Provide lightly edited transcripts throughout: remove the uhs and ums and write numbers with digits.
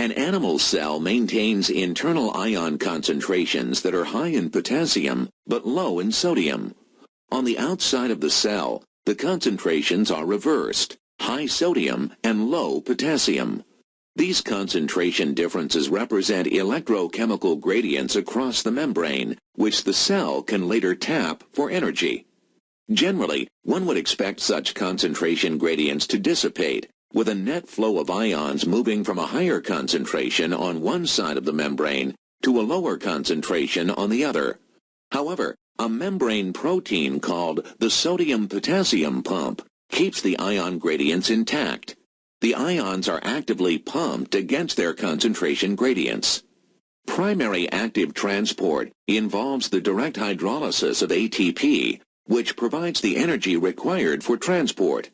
An animal cell maintains internal ion concentrations that are high in potassium but low in sodium. On the outside of the cell, the concentrations are reversed, high sodium and low potassium. These concentration differences represent electrochemical gradients across the membrane, which the cell can later tap for energy. Generally, one would expect such concentration gradients to dissipate, with a net flow of ions moving from a higher concentration on one side of the membrane to a lower concentration on the other. However, a membrane protein called the sodium-potassium pump keeps the ion gradients intact. The ions are actively pumped against their concentration gradients. Primary active transport involves the direct hydrolysis of ATP, which provides the energy required for transport.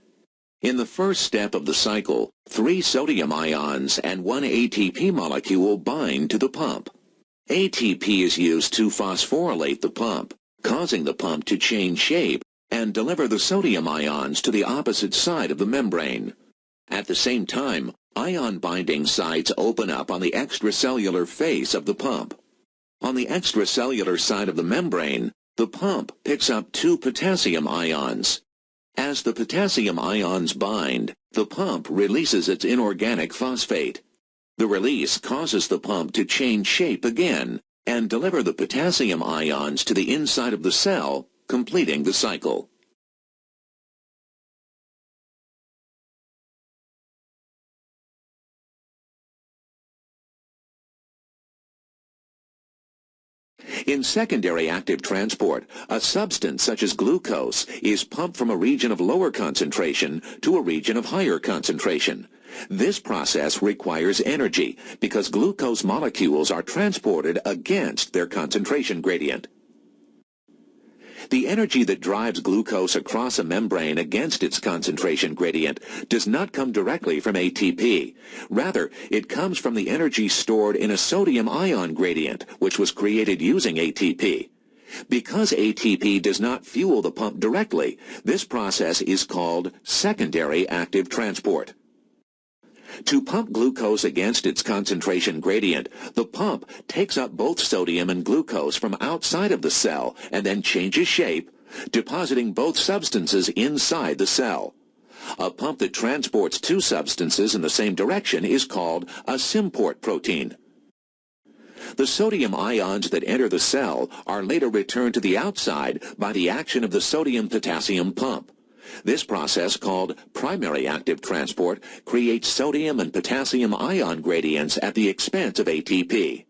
In the first step of the cycle, 3 sodium ions and 1 ATP molecule bind to the pump. ATP is used to phosphorylate the pump, causing the pump to change shape and deliver the sodium ions to the opposite side of the membrane. At the same time, ion binding sites open up on the extracellular face of the pump. On the extracellular side of the membrane, the pump picks up 2 potassium ions. As the potassium ions bind, the pump releases its inorganic phosphate. The release causes the pump to change shape again and deliver the potassium ions to the inside of the cell, completing the cycle. In secondary active transport, a substance such as glucose is pumped from a region of lower concentration to a region of higher concentration. This process requires energy because glucose molecules are transported against their concentration gradient. The energy that drives glucose across a membrane against its concentration gradient does not come directly from ATP. Rather, it comes from the energy stored in a sodium ion gradient, which was created using ATP. Because ATP does not fuel the pump directly, this process is called secondary active transport. To pump glucose against its concentration gradient, the pump takes up both sodium and glucose from outside of the cell and then changes shape, depositing both substances inside the cell. A pump that transports 2 substances in the same direction is called a symport protein. The sodium ions that enter the cell are later returned to the outside by the action of the sodium-potassium pump. This process, called primary active transport, creates sodium and potassium ion gradients at the expense of ATP.